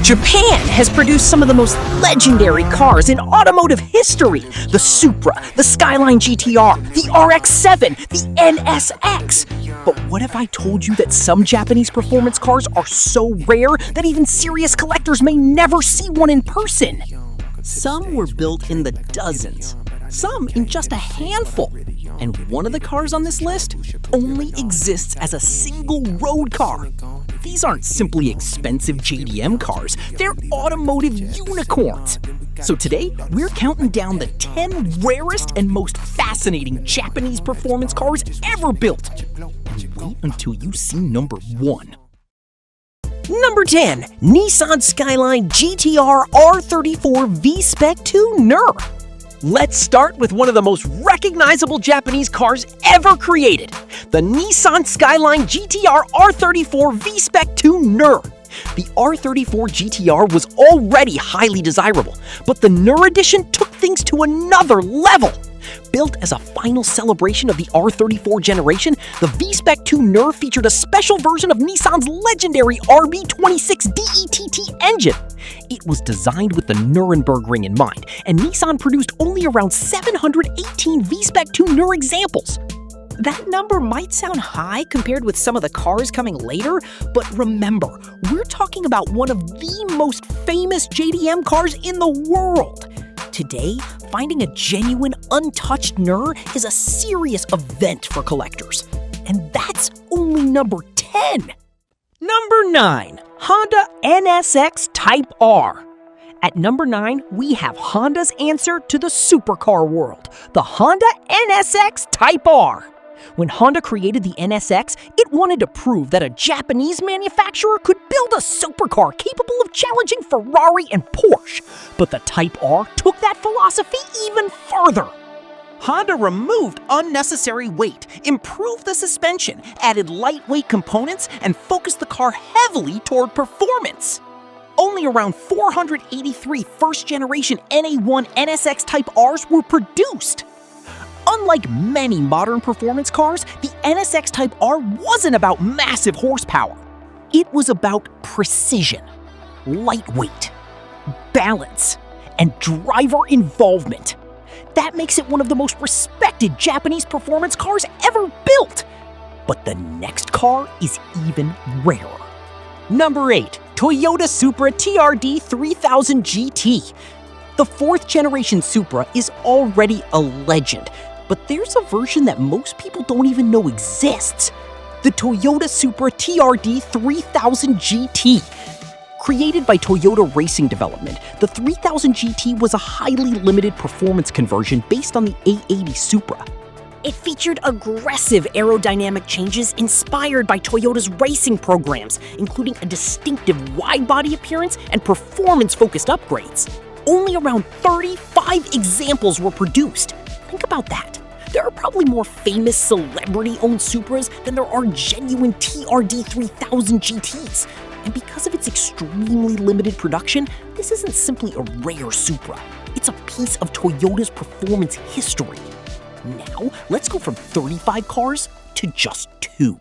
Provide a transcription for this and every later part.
Japan has produced some of the most legendary cars in automotive history. The Supra, the Skyline GT-R, the RX-7, the NSX. But what if I told you that some Japanese performance cars are so rare that even serious collectors may never see one in person? Some were built in the dozens, some in just a handful. And one of the cars on this list only exists as a single road car. These aren't simply expensive JDM cars, they're automotive unicorns. So today, we're counting down the 10 rarest and most fascinating Japanese performance cars ever built. And wait until you see number 1. Number 10, Nissan Skyline GT-R R34 V-Spec Tuner. Let's start with one of the most recognizable Japanese cars ever created, the Nissan Skyline GT-R R34 V-Spec Tuner. The R34 GT-R was already highly desirable, but the NER edition took things to another level. Built as a final celebration of the R34 generation, the V-Spec Tuner featured a special version of Nissan's legendary RB26 DETT engine. It was designed with the Nuremberg Ring in mind, and Nissan produced only around 718 V-Spec Tuner examples. That number might sound high compared with some of the cars coming later, but remember, we're talking about one of the most famous JDM cars in the world. Today, finding a genuine, untouched NER is a serious event for collectors. And that's only number 10. Number 9, Honda NSX Type R. At number 9, we have Honda's answer to the supercar world, the Honda NSX Type R. When Honda created the NSX, it wanted to prove that a Japanese manufacturer could build a supercar capable of challenging Ferrari and Porsche. But the Type R took that philosophy even further. Honda removed unnecessary weight, improved the suspension, added lightweight components, and focused the car heavily toward performance. Only around 483 first-generation NA1 NSX Type Rs were produced. Unlike many modern performance cars, the NSX Type R wasn't about massive horsepower. It was about precision, lightweight, balance, and driver involvement. That makes it one of the most respected Japanese performance cars ever built. But the next car is even rarer. Number 8, Toyota Supra TRD 3000 GT. The 4th generation Supra is already a legend, but there's a version that most people don't even know exists. The Toyota Supra TRD 3000 GT. Created by Toyota Racing Development, the 3000 GT was a highly limited performance conversion based on the 880 Supra. It featured aggressive aerodynamic changes inspired by Toyota's racing programs, including a distinctive wide-body appearance and performance-focused upgrades. Only around 35 examples were produced. Think about that. There are probably more famous celebrity-owned Supras than there are genuine TRD 3000 GTs. And because of its extremely limited production, this isn't simply a rare Supra. It's a piece of Toyota's performance history. Now, let's go from 35 cars to just 2.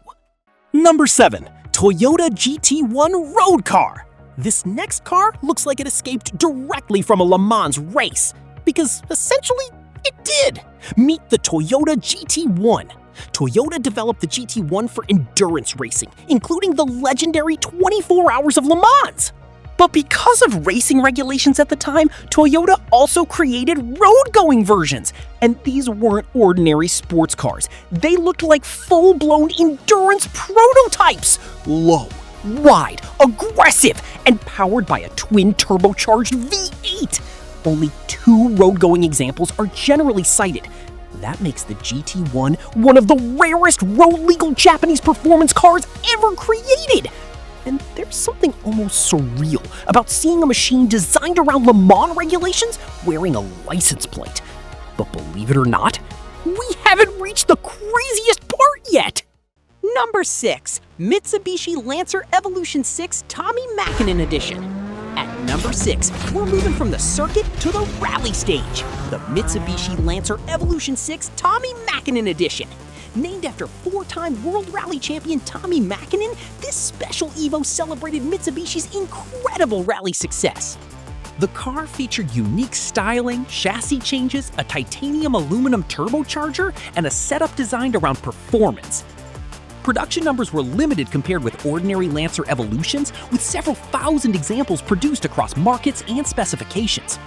Number 7, Toyota GT1 Road Car. This next car looks like it escaped directly from a Le Mans race, because essentially, it did. Meet the Toyota GT1. Toyota developed the GT1 for endurance racing, including the legendary 24 Hours of Le Mans. But because of racing regulations at the time, Toyota also created road-going versions. And these weren't ordinary sports cars. They looked like full-blown endurance prototypes. Low, wide, aggressive, and powered by a twin-turbocharged V8. Only 2 road-going examples are generally cited. That makes the GT1 one of the rarest road-legal Japanese performance cars ever created. And there's something almost surreal about seeing a machine designed around Le Mans regulations wearing a license plate. But believe it or not, we haven't reached the craziest part yet. Number 6, Mitsubishi Lancer Evolution 6 Tommi Mäkinen Edition. At number 6, we're moving from the circuit to the rally stage. The Mitsubishi Lancer Evolution 6 Tommi Mäkinen Edition. Named after four-time World Rally champion Tommi Mäkinen, this special Evo celebrated Mitsubishi's incredible rally success. The car featured unique styling, chassis changes, a titanium aluminum turbocharger, and a setup designed around performance. Production numbers were limited compared with ordinary Lancer Evolutions, with several thousand examples produced across markets and specifications.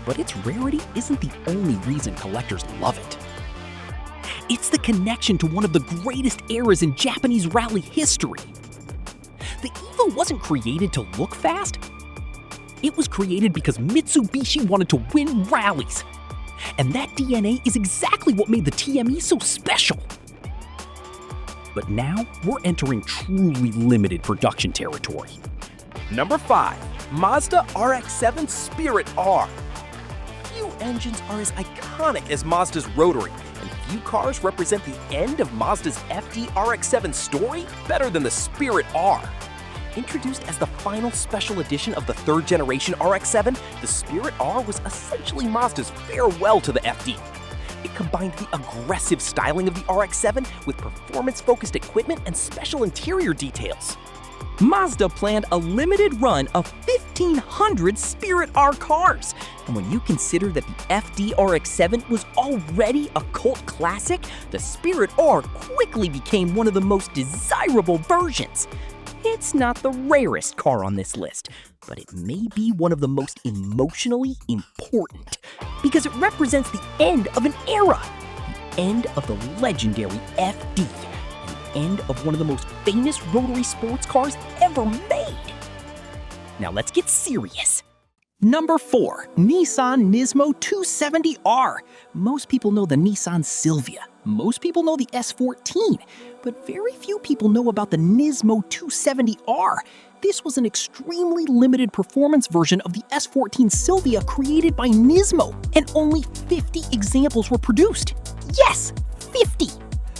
But its rarity isn't the only reason collectors love it. It's the connection to one of the greatest eras in Japanese rally history. The Evo wasn't created to look fast. It was created because Mitsubishi wanted to win rallies. And that DNA is exactly what made the TME so special. But now, we're entering truly limited production territory. Number 5. Mazda RX-7 Spirit R. Few engines are as iconic as Mazda's rotary, and few cars represent the end of Mazda's FD RX-7 story better than the Spirit R. Introduced as the final special edition of the third generation RX-7, the Spirit R was essentially Mazda's farewell to the FD. It combined the aggressive styling of the RX-7 with performance-focused equipment and special interior details. Mazda planned a limited run of 1,500 Spirit R cars, and when you consider that the FD RX-7 was already a cult classic, the Spirit R quickly became one of the most desirable versions. It's not the rarest car on this list, but it may be one of the most emotionally important because it represents the end of an era, the end of the legendary FD, and the end of one of the most famous rotary sports cars ever made. Now let's get serious. Number 4. Nissan NISMO 270R. Most people know the Nissan Silvia. Most people know the S14, but very few people know about the NISMO 270R. This was an extremely limited performance version of the S14 Silvia created by NISMO, and only 50 examples were produced. Yes, 50!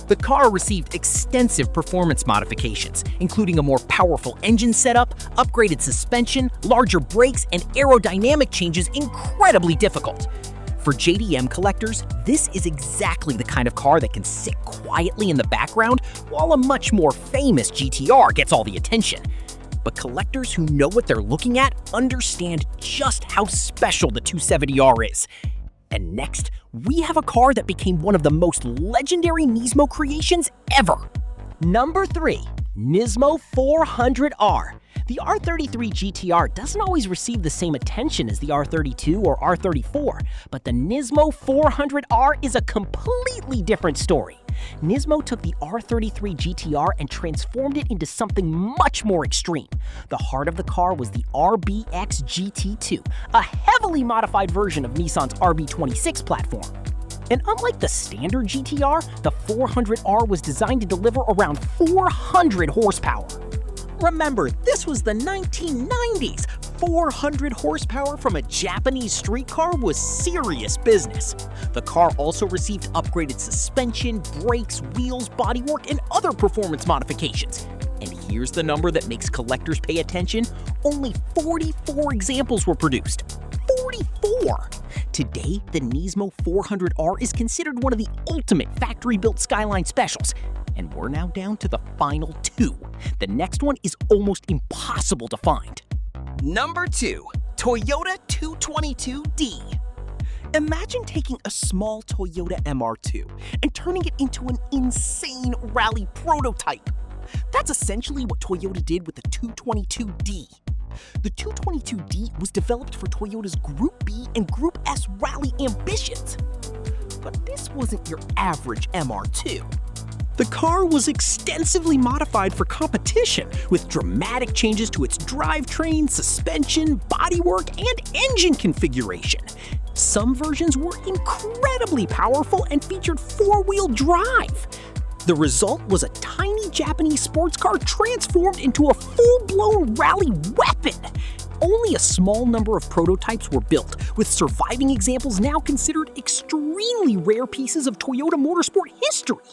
The car received extensive performance modifications, including a more powerful engine setup, upgraded suspension, larger brakes, and aerodynamic changes incredibly difficult. For JDM collectors, this is exactly the kind of car that can sit quietly in the background while a much more famous GTR gets all the attention. But collectors who know what they're looking at understand just how special the 270R is. And next, we have a car that became one of the most legendary NISMO creations ever. Number 3. NISMO 400R. The R33 GTR doesn't always receive the same attention as the R32 or R34, but the NISMO 400R is a completely different story. NISMO took the R33 GTR and transformed it into something much more extreme. The heart of the car was the RBX GT2, a heavily modified version of Nissan's RB26 platform. And unlike the standard GTR, the 400R was designed to deliver around 400 horsepower. Remember, this was the 1990s. 400 horsepower from a Japanese street car was serious business. The car also received upgraded suspension, brakes, wheels, bodywork, and other performance modifications. And here's the number that makes collectors pay attention. Only 44 examples were produced. 44! Today, the NISMO 400R is considered one of the ultimate factory-built Skyline specials. And we're now down to the final 2. The next one is almost impossible to find. Number 2. Toyota 222D. Imagine taking a small Toyota MR2 and turning it into an insane rally prototype. That's essentially what Toyota did with the 222D. The 222D was developed for Toyota's Group B and Group S rally ambitions. But this wasn't your average MR2. The car was extensively modified for competition, with dramatic changes to its drivetrain, suspension, bodywork, and engine configuration. Some versions were incredibly powerful and featured four-wheel drive. The result was a tiny Japanese sports car transformed into a full-blown rally weapon. Only a small number of prototypes were built, with surviving examples now considered extremely rare pieces of Toyota motorsport history.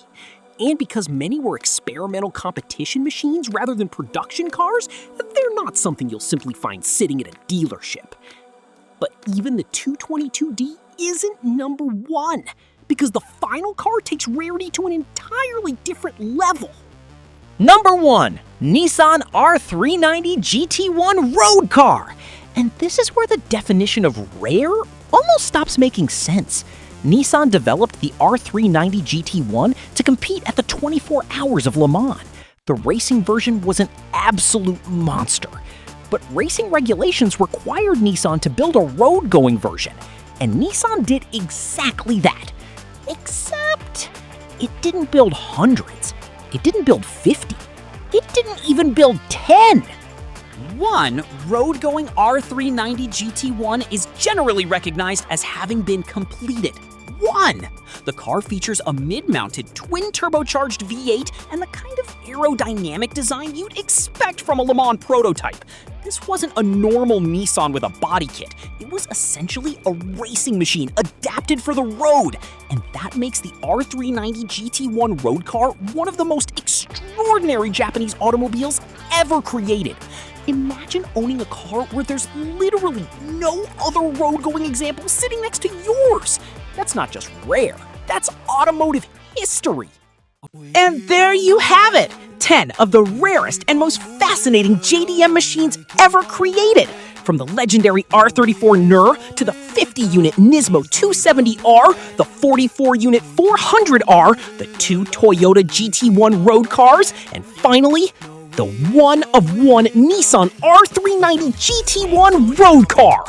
And because many were experimental competition machines rather than production cars, they're not something you'll simply find sitting at a dealership. But even the 222D isn't number 1, because the final car takes rarity to an entirely different level. Number 1. Nissan R390 GT1 road car. And this is where the definition of rare almost stops making sense. Nissan developed the R390 GT1 to compete at the 24 Hours of Le Mans. The racing version was an absolute monster. But racing regulations required Nissan to build a road-going version, and Nissan did exactly that. Except, it didn't build hundreds. It didn't build 50. It didn't even build 10. One road-going R390 GT1 is generally recognized as having been completed. The car features a mid-mounted twin-turbocharged V8 and the kind of aerodynamic design you'd expect from a Le Mans prototype. This wasn't a normal Nissan with a body kit. It was essentially a racing machine adapted for the road. And that makes the R390 GT1 road car one of the most extraordinary Japanese automobiles ever created. Imagine owning a car where there's literally no other road-going example sitting next to yours. That's not just rare, that's automotive history. And there you have it! 10 of the rarest and most fascinating JDM machines ever created. From the legendary R34 NER to the 50-unit NISMO 270R, the 44-unit 400R, the 2 Toyota GT1 road cars, and finally, the one-of-one Nissan R390 GT1 road car.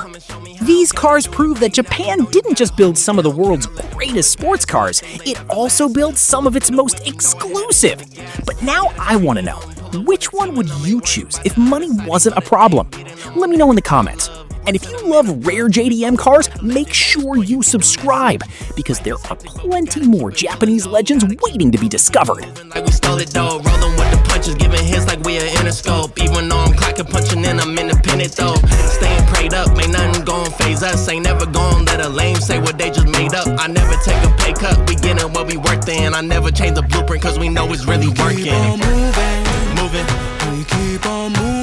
These cars prove that Japan didn't just build some of the world's greatest sports cars, it also built some of its most exclusive. But now I want to know, which one would you choose if money wasn't a problem? Let me know in the comments. And if you love rare JDM cars, make sure you subscribe, because there are plenty more Japanese legends waiting to be discovered. Like we stole it though, rolling with the punches, giving hits like we are Interscope. Even though I'm clocking, punching in, I'm independent though. Staying prayed up, ain't nothing gon' phase us. Ain't never gon' let a lame say what they just made up. I never take a pay cut, we getting what we worth in. I never change the blueprint cause we know it's really working. Moving, we keep on moving.